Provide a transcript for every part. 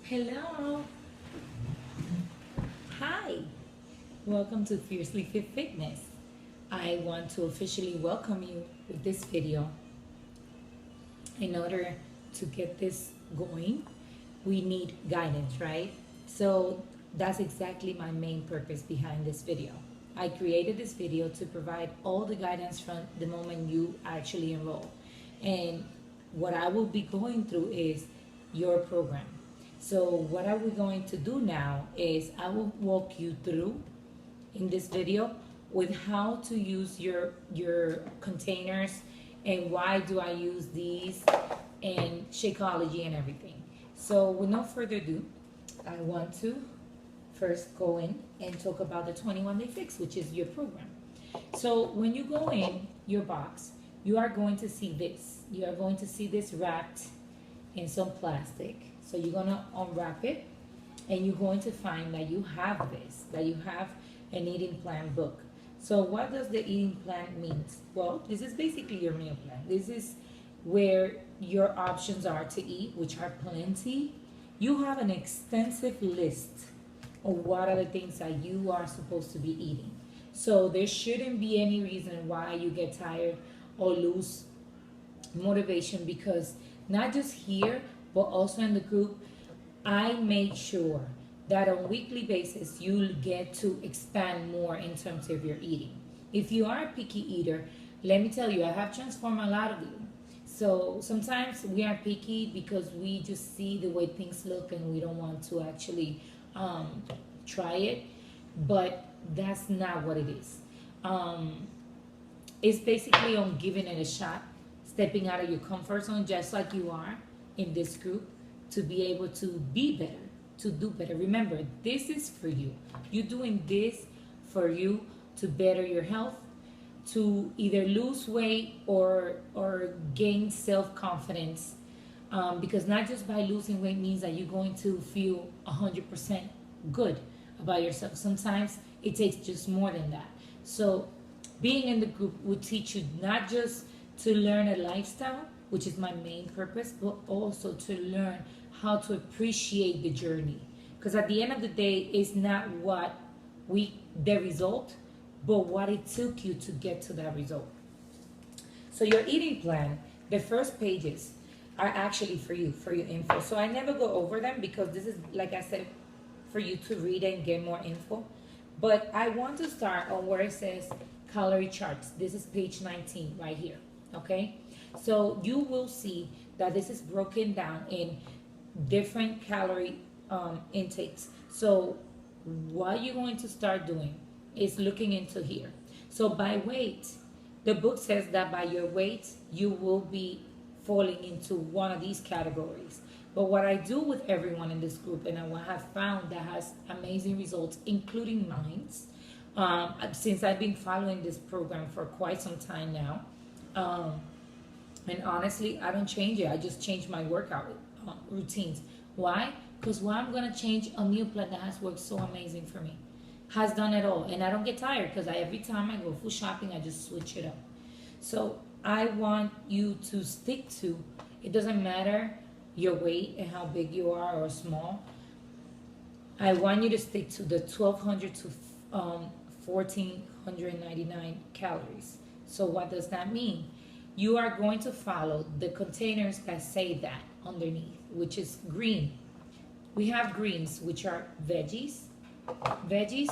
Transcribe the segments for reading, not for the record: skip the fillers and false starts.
Hello. Hi. Welcome to Fiercely Fit Fitness. I want to officially welcome you with this video. In order to get this going, we need guidance, right? So that's exactly my main purpose behind this video. I created this video to provide all the guidance from the moment you actually enroll. And what I will be going through is your program. So what are we going to do now is I will walk you through in this video with how to use your containers and why do I use these and Shakeology and everything. So with no further ado, I want to first go in and talk about the 21 Day Fix, which is your program. So when you go in your box, you are going to see this. You are going to see this wrapped in some plastic. So you're gonna unwrap it and you're going to find that you have this, that you have an eating plan book. So what does the eating plan mean? Well, this is basically your meal plan. This is where your options are to eat, which are plenty. You have an extensive list of what are the things that you are supposed to be eating. So there shouldn't be any reason why you get tired or lose motivation, because not just here, but also in the group, I make sure that on a weekly basis you'll get to expand more in terms of your eating. If you are a picky eater, let me tell you, I have transformed a lot of you. So sometimes we are picky because we just see the way things look and we don't want to actually try it, but that's not what it is. It's basically on giving it a shot, stepping out of your comfort zone just like you are in this group, to be able to be better, to do better. Remember, this is for you. You're doing this for you to better your health, to either lose weight or gain self-confidence, because not just by losing weight means that you're going to feel 100% good about yourself. Sometimes it takes just more than that. So being in the group will teach you not just to learn a lifestyle, which is my main purpose, but also to learn how to appreciate the journey. Because at the end of the day, it's not the result, but what it took you to get to that result. So your eating plan, the first pages are actually for you, for your info. So I never go over them because this is, like I said, for you to read and get more info. But I want to start on where it says calorie charts. This is page 19 right here, okay? So you will see that this is broken down in different calorie intakes. So what you're going to start doing is looking into here. So by weight, the book says that by your weight, you will be falling into one of these categories. But what I do with everyone in this group, and I have found that has amazing results, including mine, since I've been following this program for quite some time now. And honestly, I don't change it. I just change my workout routines. Why? Because why I'm going to change a meal plan that has worked so amazing for me. Has done it all. And I don't get tired because every time I go food shopping, I just switch it up. So I want you to stick to, it doesn't matter your weight and how big you are or small. I want you to stick to the 1,200 to 1,499 calories. So what does that mean? You are going to follow the containers that say that underneath, which is green. We have greens, which are veggies. Veggies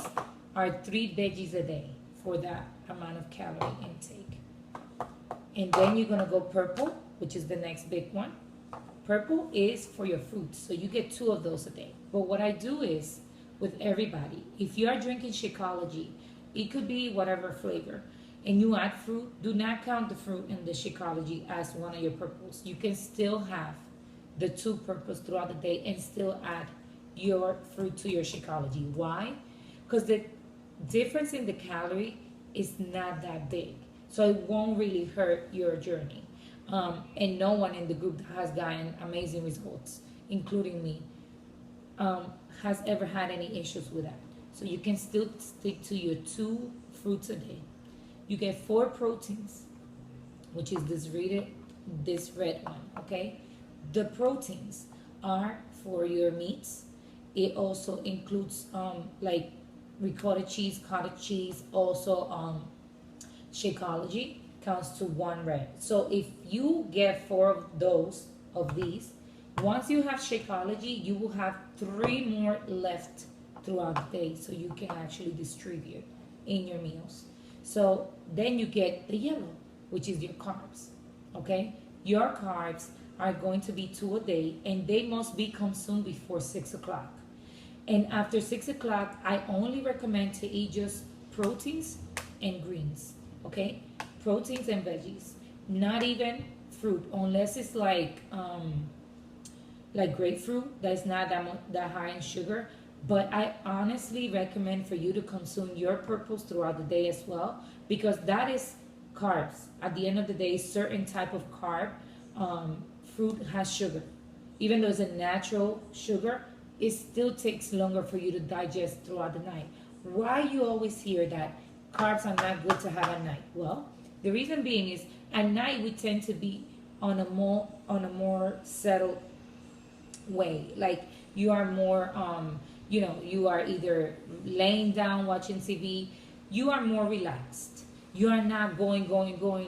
are 3 veggies a day for that amount of calorie intake. And then you're gonna go purple, which is the next big one. Purple is for your fruits, so you get 2 of those a day. But what I do is, with everybody, if you are drinking Shakeology, it could be whatever flavor, and you add fruit, do not count the fruit in the Shakeology as one of your purples. You can still have the 2 purples throughout the day and still add your fruit to your Shakeology. Why? Because the difference in the calorie is not that big, so it won't really hurt your journey. And no one in the group that has gotten amazing results, including me, has ever had any issues with that. So you can still stick to your 2 fruits a day. You get 4 proteins, which is this red one, okay? The proteins are for your meats. It also includes like ricotta cheese, cottage cheese, also Shakeology counts to one red. So if you get four of these, once you have Shakeology, you will have three more left throughout the day, so you can actually distribute in your meals. So then you get the yellow, which is your carbs. Okay, your carbs are going to be two a day, and they must be consumed before 6 o'clock. And after 6 o'clock, I only recommend to eat just proteins and greens. Okay, proteins and veggies, not even fruit, unless it's like grapefruit that's not that high in sugar. But I honestly recommend for you to consume your purples throughout the day as well, because that is carbs. At the end of the day, certain type of carb, fruit has sugar. Even though it's a natural sugar, it still takes longer for you to digest throughout the night. Why you always hear that carbs are not good to have at night? Well, the reason being is at night we tend to be on a more settled way. Like you are more you are either laying down watching TV, you are more relaxed. You are not going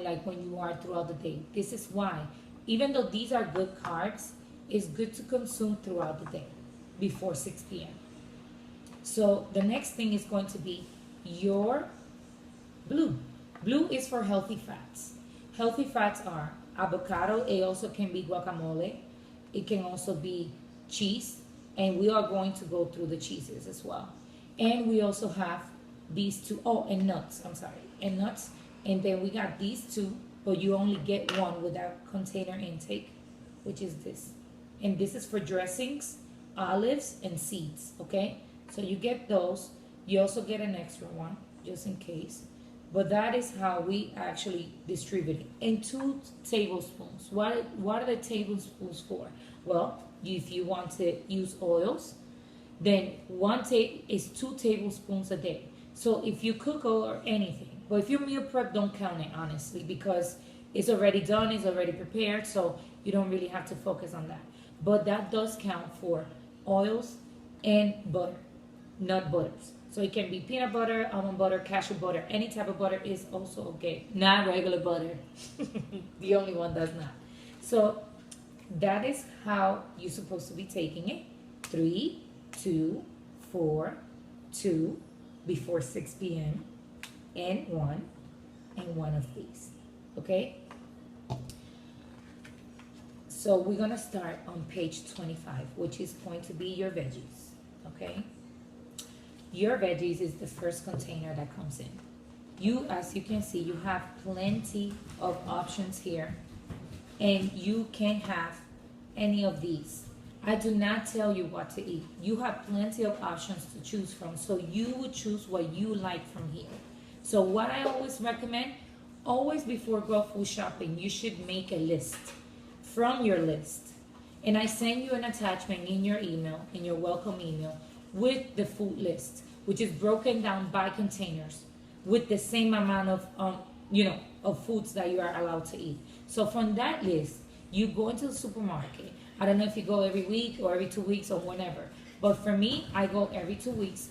like when you are throughout the day. This is why, even though these are good carbs, it's good to consume throughout the day before 6 p.m. So the next thing is going to be your blue. Blue is for healthy fats. Healthy fats are avocado. It also can be guacamole. It can also be cheese. And we are going to go through the cheeses as well. And we also have these two. Oh, and nuts. I'm sorry. And nuts. And then we got these two, but you only get one without container intake, which is this. And this is for dressings, olives, and seeds. Okay? So you get those. You also get an extra one, just in case. But that is how we actually distribute it. And 2 tablespoons. What are the tablespoons for? Well, if you want to use oils, then is 2 tablespoons a day. So if you cook or anything, but if you meal prep, don't count it, honestly, because it's already done, it's already prepared, so you don't really have to focus on that. But that does count for oils and butter, nut butters. So it can be peanut butter, almond butter, cashew butter. Any type of butter is also okay. Not regular butter. The only one does not. So that is how you're supposed to be taking it. 3, 2, 4, 2 before 6 p.m. and 1 of these. Okay? So we're going to start on page 25, which is going to be your veggies. Okay? Your veggies is the first container that comes in. As you can see, you have plenty of options here, and you can have any of these. I do not tell you what to eat. You have plenty of options to choose from, so you would choose what you like from here. So what I always recommend, always before go food shopping, you should make a list from your list. And I send you an attachment in your email, in your welcome email, with the food list, which is broken down by containers with the same amount of foods that you are allowed to eat. So from that list, you go into the supermarket. I don't know if you go every week or every 2 weeks or whenever, but for me, I go every 2 weeks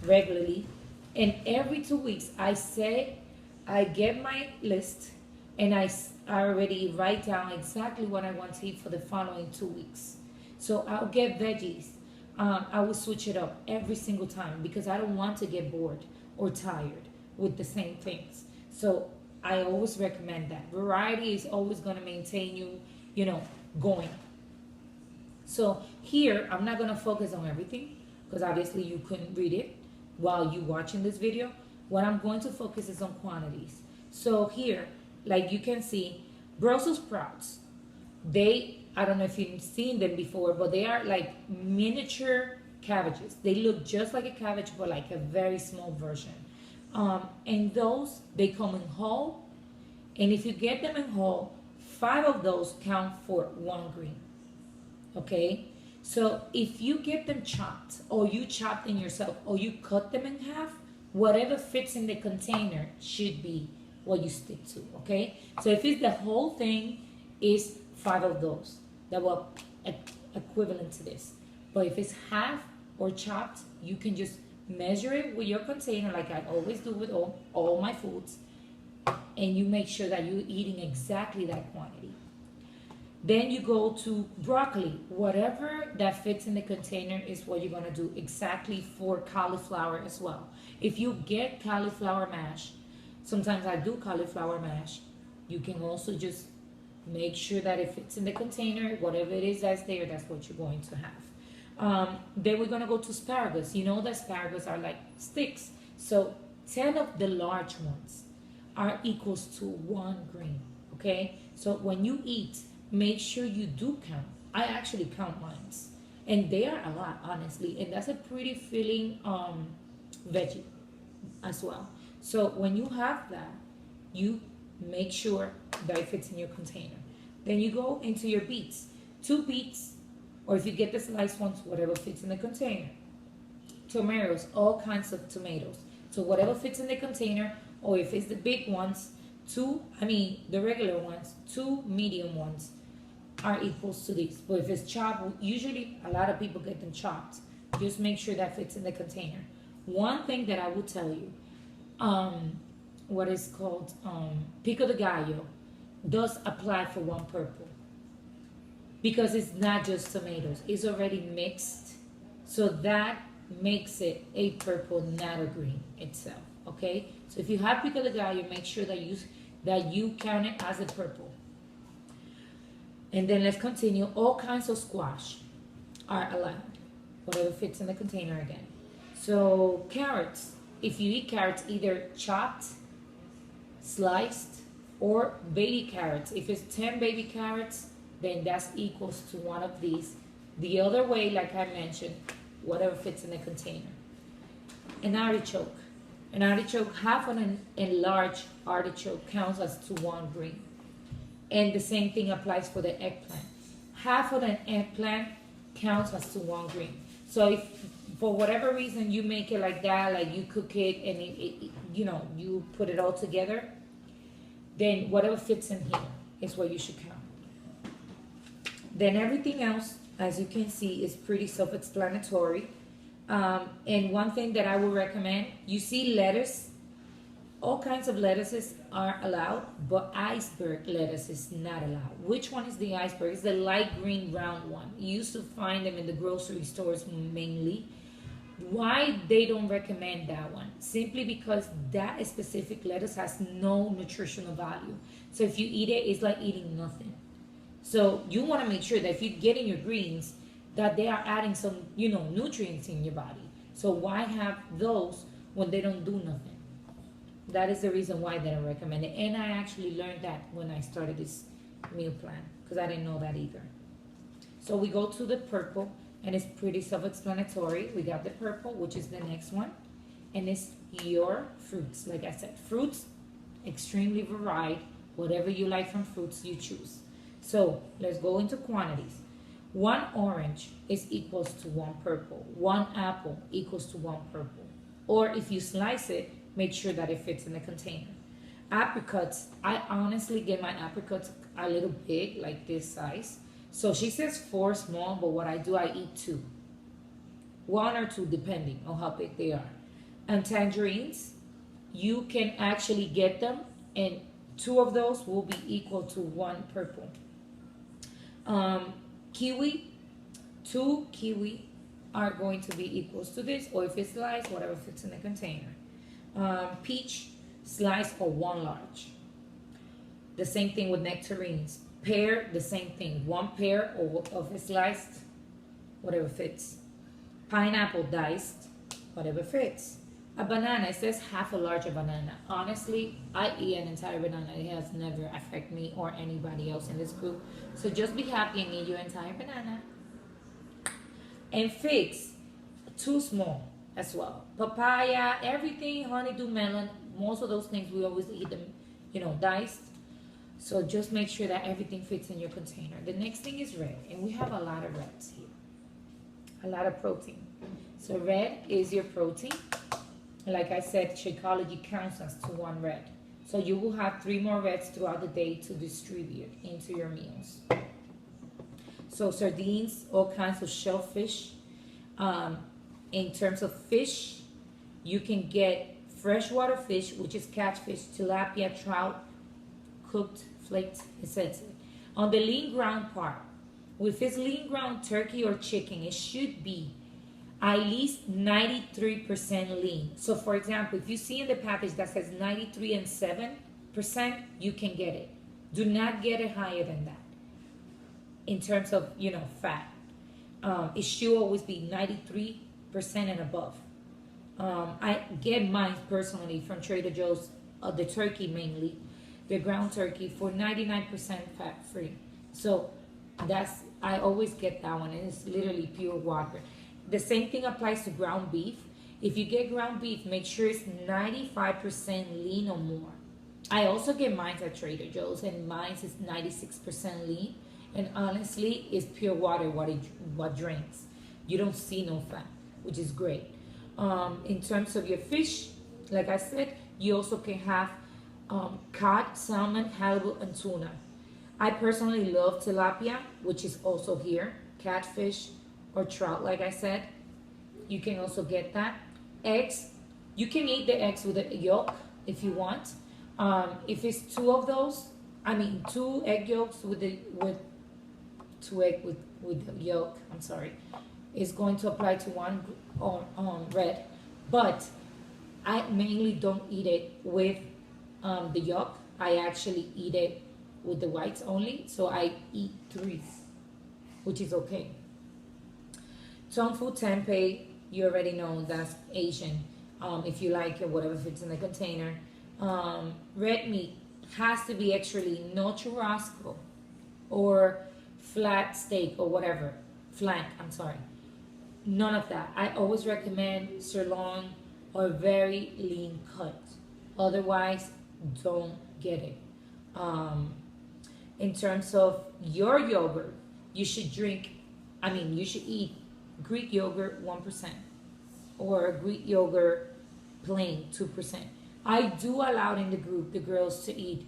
regularly. And every 2 weeks, I get my list, and I already write down exactly what I want to eat for the following 2 weeks. So I'll get veggies. I will switch it up every single time because I don't want to get bored or tired with the same things. So I always recommend that. Variety is always going to maintain you, going. So here, I'm not going to focus on everything because obviously you couldn't read it while you watching this video. What I'm going to focus is on quantities. So here, like you can see, Brussels sprouts, I don't know if you've seen them before, but they are like miniature cabbages. They look just like a cabbage, but like a very small version. And those, they come in whole. And if you get them in whole, 5 of those count for 1 green. Okay? So if you get them chopped, or you chop them yourself, or you cut them in half, whatever fits in the container should be what you stick to. Okay? So if it's the whole thing, is 5 of those that were equivalent to this. But if it's half or chopped, you can just measure it with your container like I always do with all my foods, and you make sure that you're eating exactly that quantity. Then you go to broccoli. Whatever that fits in the container is what you're gonna do exactly for cauliflower as well. If you get cauliflower mash, sometimes I do cauliflower mash, you can also just make sure that it fits in the container. Whatever it is that's there, that's what you're going to have. Then we're gonna go to asparagus. You know that asparagus are like sticks. So 10 of the large ones are equals to 1 grain, okay? So when you eat, make sure you do count. I actually count mines, and they are a lot, honestly, and that's a pretty filling veggie as well. So when you have that, you make sure that it fits in your container. Then you go into your beets. 2 beets, or if you get the sliced ones, whatever fits in the container. Tomatoes, all kinds of tomatoes. So whatever fits in the container, or if it's the big ones, the regular ones, 2 medium ones are equals to these. But if it's chopped, usually a lot of people get them chopped. Just make sure that fits in the container. One thing that I will tell you, what is called pico de gallo does apply for 1 purple, because it's not just tomatoes, it's already mixed, so that makes it a purple, not a green itself. Okay, so if you have pico de gallo, make sure that you count it as a purple. And then let's continue. All kinds of squash are allowed, whatever fits in the container again. So carrots, if you eat carrots, either chopped, sliced, or baby carrots. If it's 10 baby carrots, then that's equals to 1 of these. The other way, like I mentioned, whatever fits in the container. An artichoke. An artichoke, half of an enlarged artichoke counts as to 1 green. And the same thing applies for the eggplant. Half of an eggplant counts as to 1 green. So if for whatever reason you make it like that, like you cook it and you put it all together, then whatever fits in here is what you should count. Then everything else, as you can see, is pretty self-explanatory. And one thing that I would recommend, you see lettuce, all kinds of lettuces are allowed, but iceberg lettuce is not allowed. Which one is the iceberg? It's the light green round one. You used to find them in the grocery stores mainly. Why they don't recommend that one? Simply because that specific lettuce has no nutritional value. So if you eat it, it's like eating nothing. So you want to make sure that if you're getting your greens, that they are adding some, nutrients in your body. So why have those when they don't do nothing? That is the reason why they don't recommend it. And I actually learned that when I started this meal plan, because I didn't know that either. So we go to the purple, and it's pretty self-explanatory. We got the purple, which is the next one, and it's your fruits. Like I said, fruits, extremely varied. Whatever you like from fruits, you choose. So let's go into quantities. 1 orange is equals to 1 purple. 1 apple equals to 1 purple. Or if you slice it, make sure that it fits in the container. Apricots, I honestly get my apricots a little big, like this size. So she says 4 small, but what I do, I eat 2. 1 or 2, depending on how big they are. And tangerines, you can actually get them, and 2 of those will be equal to 1 purple. Kiwi, 2 kiwi are going to be equals to this, or if it's sliced, whatever fits in the container. Peach, sliced, or 1 large. The same thing with nectarines. Pear, the same thing. 1 pear, or if it's sliced, whatever fits. Pineapple, diced, whatever fits. A banana, it says half a large banana. Honestly, I eat an entire banana. It has never affected me or anybody else in this group. So just be happy and eat your entire banana. And figs, 2 small as well. Papaya, everything, honeydew melon, most of those things we always eat them, diced. So just make sure that everything fits in your container. The next thing is red, and we have a lot of reds here. A lot of protein. So red is your protein. Like I said, Shakeology counts as to 1 red. So you will have 3 more reds throughout the day to distribute into your meals. So sardines, all kinds of shellfish, Um, in terms of fish, you can get freshwater fish, which is catfish, tilapia, trout, cooked, flaked, etc. On the lean ground part, with this lean ground turkey or chicken, it should be at least 93% lean. So for example, if you see in the package that says 93 and 7%, you can get it. Do not get it higher than that in terms of, fat. It should always be 93% and above. I get mine personally from Trader Joe's, the turkey mainly, the ground turkey for 99% fat free. So I always get that one, and it's literally pure water. The same thing applies to ground beef. If you get ground beef, make sure it's 95% lean or more. I also get mine at Trader Joe's, and mine is 96% lean. And honestly, it's pure water, what drains. You don't see no fat, which is great. In terms of your fish, like I said, you also can have cod, salmon, halibut, and tuna. I personally love tilapia, which is also here, catfish or trout, like I said. You can also get that. Eggs, you can eat the eggs with the yolk if you want. If it's two egg yolks with two egg with the yolk, I'm sorry, is going to apply to one red. But I mainly don't eat it with the yolk. I actually eat it with the whites only. So I eat three, which is okay. Tofu tempeh, you already know that's Asian. If you like it, whatever fits in the container. Red meat has to be extra lean, no churrasco or flat steak or whatever. Flank, I'm sorry. None of that. I always recommend sirloin or very lean cut. Otherwise, don't get it. In terms of your yogurt, you should eat Greek yogurt 1% or Greek yogurt plain 2%. I do allow in the group the girls to eat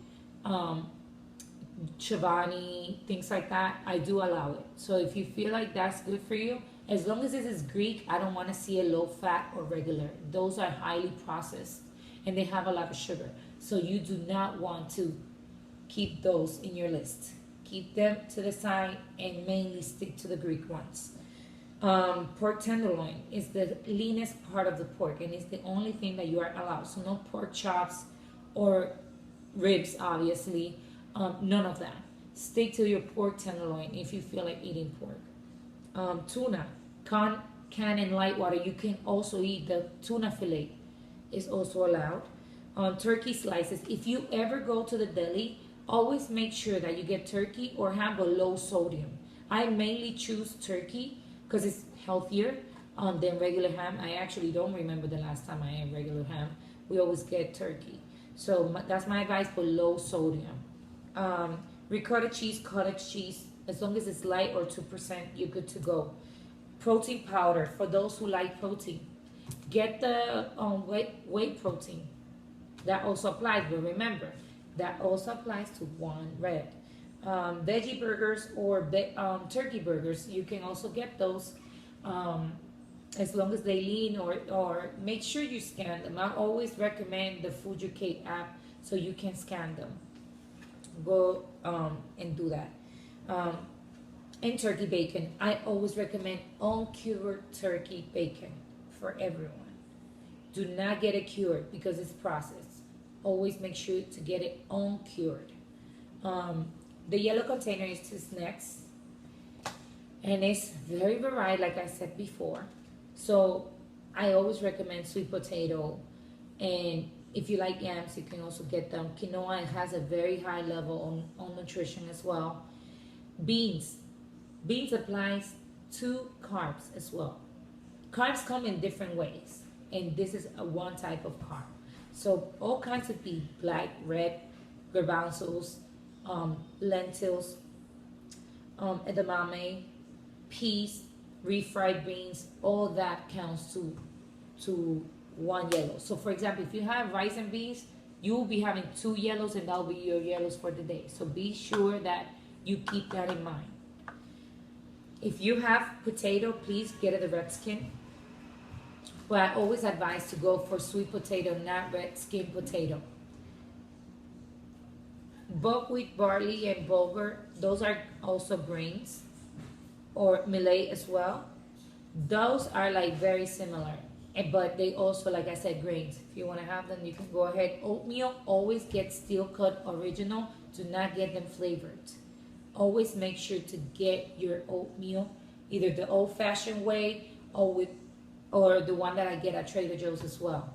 Chobani, things like that. I do allow it. So if you feel like that's good for you, as long as this is Greek, I don't want to see a low fat or regular. Those are highly processed and they have a lot of sugar. So you do not want to keep those in your list. Keep them to the side and mainly stick to the Greek ones. Pork tenderloin is the leanest part of the pork and it's the only thing that you are allowed. So no pork chops or ribs, obviously. None of that. Stick to your pork tenderloin if you feel like eating pork. Tuna, can and light water. You can also eat the tuna fillet. Is also allowed. Turkey slices. If you ever go to the deli, always make sure that you get turkey or ham but low sodium. I mainly choose turkey because it's healthier than regular ham. I actually don't remember the last time I had regular ham. We always get turkey. So that's my advice for low sodium. Ricotta cheese, cottage cheese, as long as it's light or 2%, you're good to go. Protein powder, for those who like protein. Get the whey protein. That also applies, but remember, that also applies to one red. Veggie burgers or turkey burgers, you can also get those as long as they lean or make sure you scan them. I always recommend the Food Your Cake app so you can scan them. Go and do that. And turkey bacon, I always recommend uncured turkey bacon for everyone. Do not get it cured because it's processed. Always make sure to get it uncured. The yellow container is to snacks and it's very varied, like I said before. So I always recommend sweet potato, and if you like yams, you can also get them. Quinoa has a very high level on nutrition as well. Beans applies to carbs as well. Carbs come in different ways, and this is one type of carb. So all kinds of beans, black, red, garbanzos, lentils, edamame, peas, refried beans, all that counts to one yellow. So for example, if you have rice and beans, you will be having 2 yellows and that will be your yellows for the day. So be sure that you keep that in mind. If you have potato, please get it the red skin. But I always advise to go for sweet potato, not red skin potato. Buckwheat, barley, and bulgur, those are also grains, or millet as well. Those are like very similar, but they also, like I said, grains. If you want to have them, you can go ahead. Oatmeal, always get steel cut original. Do not get them flavored. Always make sure to get your oatmeal either the old-fashioned way or the one that I get at Trader Joe's as well.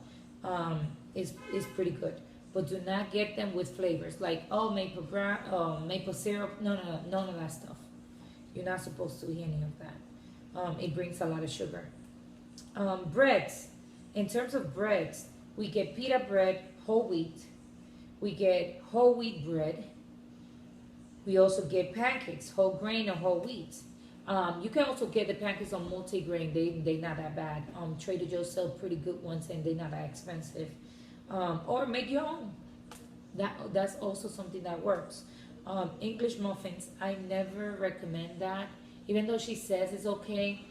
Is pretty good. But do not get them with flavors like maple syrup. No, none of that stuff. You're not supposed to eat any of that. It brings a lot of sugar. Breads. In terms of breads, we get pita bread, whole wheat. We get whole wheat bread. We also get pancakes, whole grain or whole wheat. You can also get the pancakes on multi-grain. They're not that bad. Trader Joe's sell pretty good ones and they're not that expensive. Or make your own. That's also something that works. English muffins, I never recommend that. Even though she says it's okay,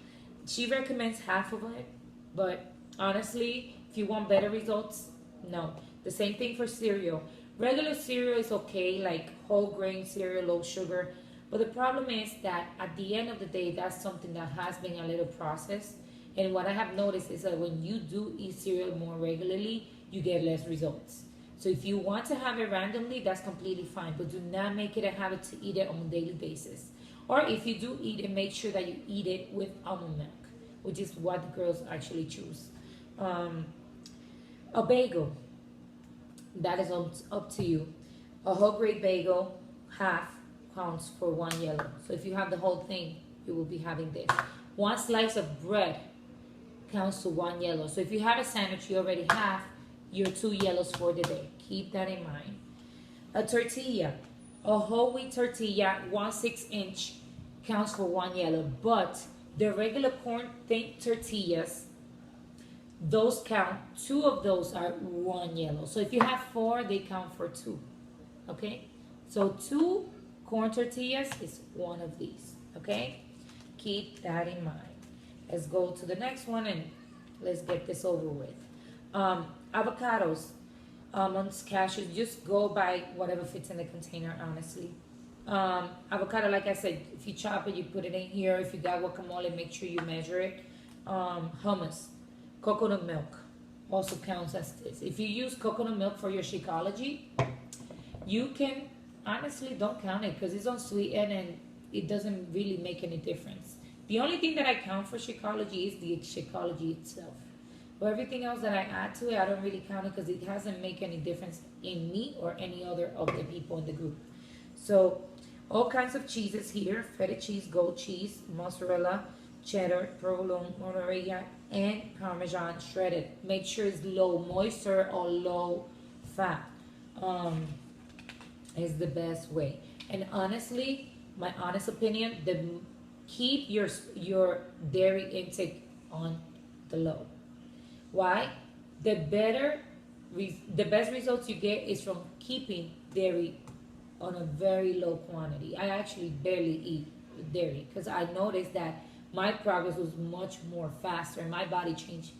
she recommends half of it. But honestly, if you want better results, no. The same thing for cereal. Regular cereal is okay, like whole grain cereal, low sugar. But the problem is that at the end of the day, that's something that has been a little processed. And what I have noticed is that when you do eat cereal more regularly, you get less results. So if you want to have it randomly, that's completely fine. But do not make it a habit to eat it on a daily basis. Or if you do eat it, make sure that you eat it with almond milk, which is what the girls actually choose. A bagel, that is up to you. A whole grain bagel, half counts for 1 yellow. So if you have the whole thing, you will be having this. 1 slice of bread counts to 1 yellow. So if you have a sandwich, you already have your 2 yellows for the day. Keep that in mind. A tortilla, a whole wheat tortilla, 1/6 inch counts for 1 yellow. But the regular corn tortillas, those count. 2 of those are 1 yellow. So if you have 4, they count for 2. Okay? So 2 corn tortillas is 1 of these. Okay? Keep that in mind. Let's go to the next one and let's get this over with. Avocados, almonds, cashews, just go by whatever fits in the container, honestly. Avocado, like I said, if you chop it, you put it in here. If you got guacamole, make sure you measure it. Hummus, coconut milk also counts as this. If you use coconut milk for your Shakeology, you can, honestly, don't count it because it's unsweetened and it doesn't really make any difference. The only thing that I count for Shakeology is the Shakeology itself. But everything else that I add to it, I don't really count it because it hasn't made any difference in me or any other of the people in the group. So all kinds of cheeses here: feta cheese, goat cheese, mozzarella, cheddar, provolone, mozzarella, and Parmesan shredded. Make sure it's low moisture or low fat. Is the best way. And honestly, my honest opinion, keep your dairy intake on the low. Why? The best results you get is from keeping dairy on a very low quantity. I actually barely eat dairy because I noticed that my progress was much more faster and my body changed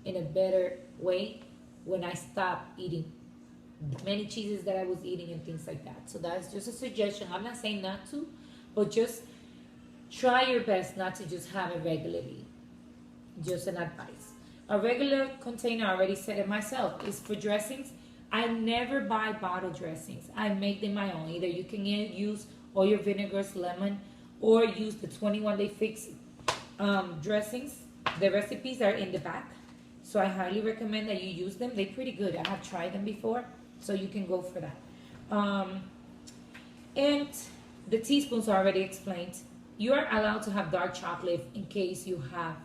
in a better way when I stopped eating many cheeses that I was eating and things like that. So that's just a suggestion. I'm not saying not to, but just try your best not to just have it regularly. Just an advice. A regular container, I already said it myself, is for dressings. I never buy bottle dressings. I make them my own. Either you can use all your vinegars, lemon, or use the 21-day fix dressings. The recipes are in the back. So I highly recommend that you use them. They're pretty good. I have tried them before, so you can go for that. And the teaspoons are already explained. You are allowed to have dark chocolate in case you have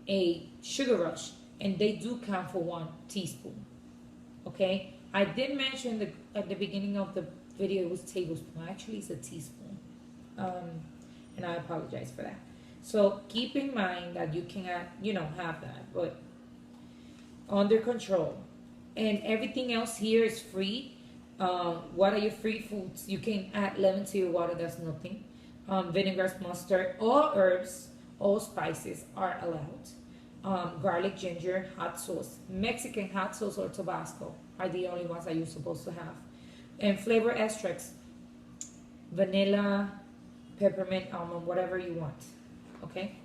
a sugar rush, and they do count for 1 teaspoon. Okay, I did mention at the beginning of the video it was tablespoon. Actually, it's a teaspoon, and I apologize for that. So keep in mind that you cannot, have that, but under control. And everything else here is free. What are your free foods? You can add lemon to your water. That's nothing. vinegars, mustard, all herbs, all spices are allowed. Garlic, ginger, hot sauce, Mexican hot sauce or Tabasco are the only ones that you're supposed to have. And flavor extracts, vanilla, peppermint, almond, whatever you want. Okay?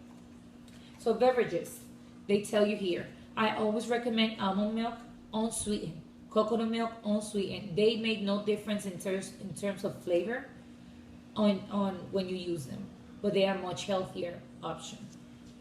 So beverages, they tell you here. I always recommend almond milk unsweetened, coconut milk unsweetened. They make no difference in terms of flavor on when you use them, but they are much healthier option.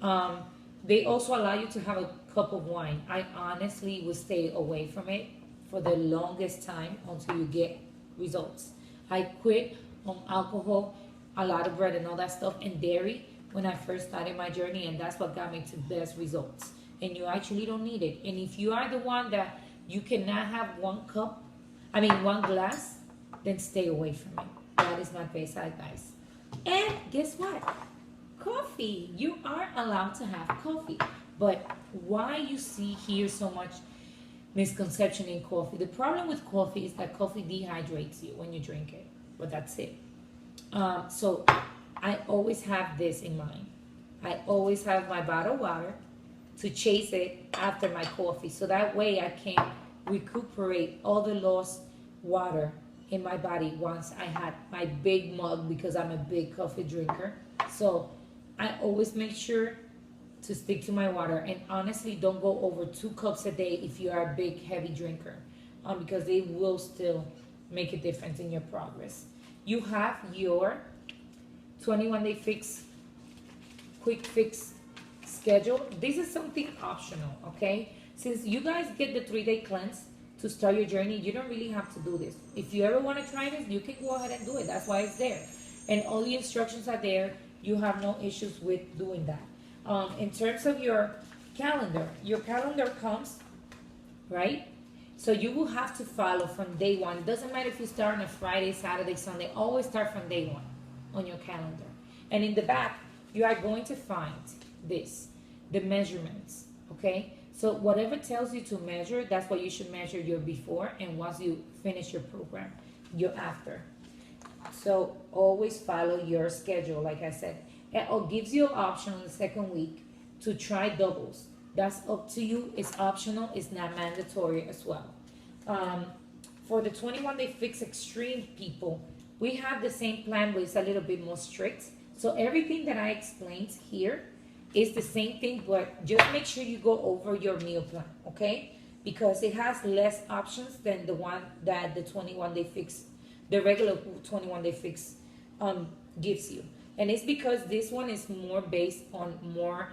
Um, they also allow you to have a cup of wine. I honestly would stay away from it for the longest time until you get results. I quit on alcohol, a lot of bread and all that stuff, and dairy when I first started my journey, and that's what got me to best results. And you actually don't need it. And if you are the one that you cannot have one glass, then stay away from it. That is my best advice. And guess what? Coffee. You are allowed to have coffee. But why you see here so much misconception in coffee? The problem with coffee is that coffee dehydrates you when you drink it. But that's it. So I always have this in mind. I always have my bottled water to chase it after my coffee. So that way I can recuperate all the lost water in my body once I had my big mug, because I'm a big coffee drinker. So I always make sure to stick to my water, and honestly don't go over 2 cups a day if you are a big heavy drinker, because they will still make a difference in your progress. You have your 21-day fix, quick fix schedule. This is something optional, okay? Since you guys get the 3-day cleanse to start your journey, you don't really have to do this. If you ever want to try this, you can go ahead and do it. That's why it's there. And all the instructions are there. You have no issues with doing that. In terms of your calendar comes, right? So you will have to follow from day one. It doesn't matter if you start on a Friday, Saturday, Sunday. Always start from day one on your calendar. And in the back, you are going to find the measurements, okay? So whatever tells you to measure, that's what you should measure your before, and once you finish your program, your after. So always follow your schedule, like I said. It gives you an option on the second week to try doubles. That's up to you. It's optional. It's not mandatory as well. For the 21-day fix extreme people, we have the same plan, but it's a little bit more strict. So everything that I explained here is the same thing, but just make sure you go over your meal plan, okay? Because it has less options than the one that the 21-day fix, the regular 21-day fix gives you. And it's because this one is more based on more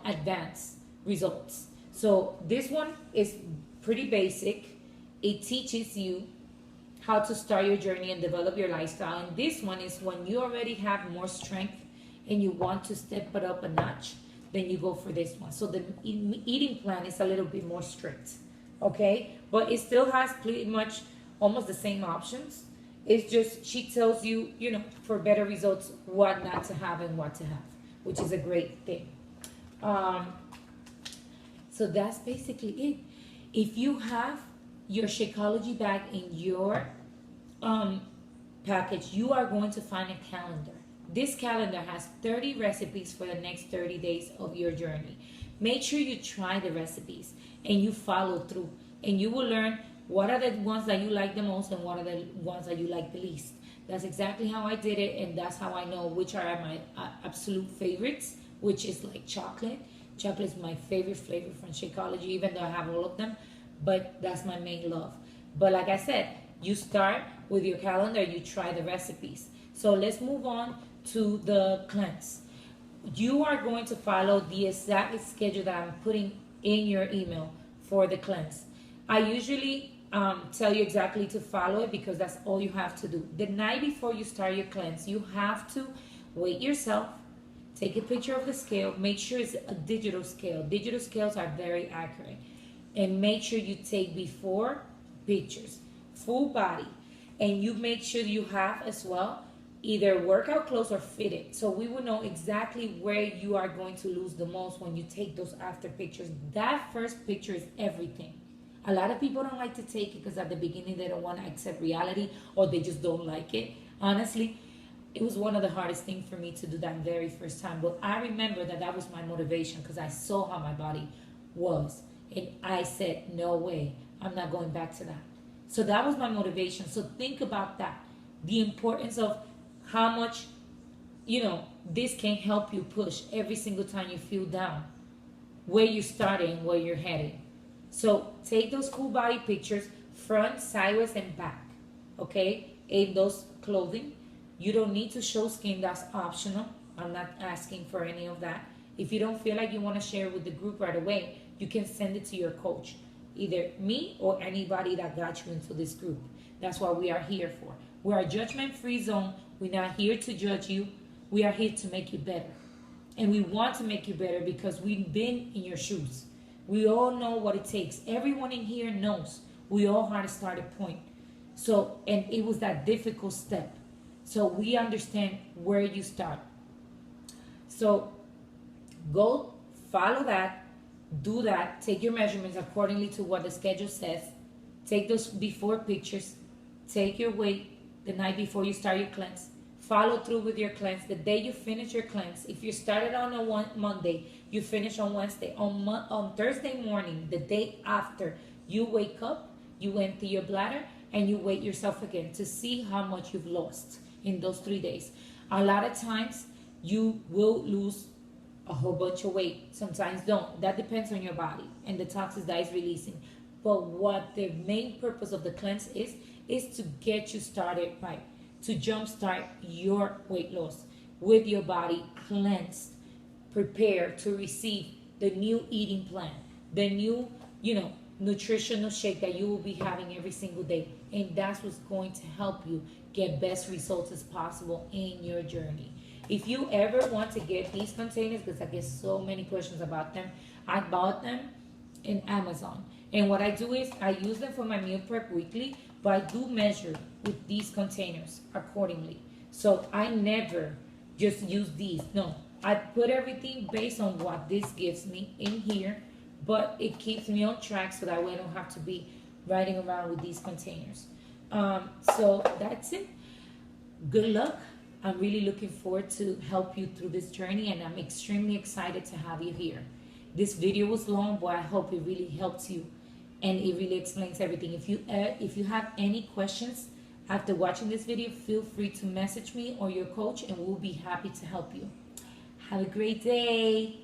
advanced results. So this one is pretty basic. It teaches you how to start your journey and develop your lifestyle. And this one is when you already have more strength and you want to step it up a notch, then you go for this one. So the eating plan is a little bit more strict, okay? But it still has pretty much almost the same options. It's just she tells you, for better results, what not to have and what to have, which is a great thing. So that's basically it. If you have your Shakeology bag in your package, you are going to find a calendar. This calendar has 30 recipes for the next 30 days of your journey. Make sure you try the recipes and you follow through, and you will learn what are the ones that you like the most and what are the ones that you like the least. That's exactly how I did it, and that's how I know which are my absolute favorites, which is like chocolate. Chocolate is my favorite flavor from Shakeology, even though I have all of them, but that's my main love. But like I said, you start with your calendar, you try the recipes. So let's move on to the cleanse. You are going to follow the exact schedule that I'm putting in your email for the cleanse. I usually tell you exactly to follow it because that's all you have to do. The night before you start your cleanse, you have to weigh yourself, take a picture of the scale, make sure it's a digital scale. Digital scales are very accurate. And make sure you take before pictures, full body. And you make sure you have as well either workout clothes or fitted. So we will know exactly where you are going to lose the most when you take those after pictures. That first picture is everything. A lot of people don't like to take it because at the beginning they don't want to accept reality or they just don't like it. Honestly, It was one of the hardest things for me to do that very first time. But I remember that that was my motivation because I saw how my body was. And I said, no way, I'm not going back to that. So that was my motivation. So think about that. The importance of how much, this can help you push every single time you feel down, where you started and where you're heading. So take those full body pictures, front, sideways, and back. Okay? In those clothing. You don't need to show skin, that's optional. I'm not asking for any of that. If you don't feel like you want to share with the group right away, you can send it to your coach, either me or anybody that got you into this group. That's what we are here for. We're a judgment-free zone. We're not here to judge you. We are here to make you better. And we want to make you better because we've been in your shoes. We all know what it takes. Everyone in here knows. We all had to start a point. So, and it was that difficult step. So we understand where you start. So go follow that, do that, take your measurements accordingly to what the schedule says. Take those before pictures, take your weight the night before you start your cleanse. Follow through with your cleanse. The day you finish your cleanse, if you started on a Monday, you finish on Wednesday. On Thursday morning, the day after, you wake up, you empty your bladder, and you weigh yourself again to see how much you've lost in those 3 days. A lot of times you will lose a whole bunch of weight. Sometimes don't. That depends on your body and the toxins that is releasing. But what the main purpose of the cleanse is to get you started right, to jumpstart your weight loss with your body cleansed, prepared to receive the new eating plan, the new, nutritional shake that you will be having every single day. And that's what's going to help you get best results as possible in your journey. If you ever want to get these containers, because I get so many questions about them, I bought them in Amazon. And what I do is I use them for my meal prep weekly, but I do measure with these containers accordingly. So I never just use these. No, I put everything based on what this gives me in here, but it keeps me on track so that way I don't have to be riding around with these containers. So that's it. Good luck. I'm really looking forward to help you through this journey, and I'm extremely excited to have you here. This video was long, but I hope it really helps you and it really explains everything. If you have any questions after watching this video, feel free to message me or your coach, and we'll be happy to help you. Have a great day.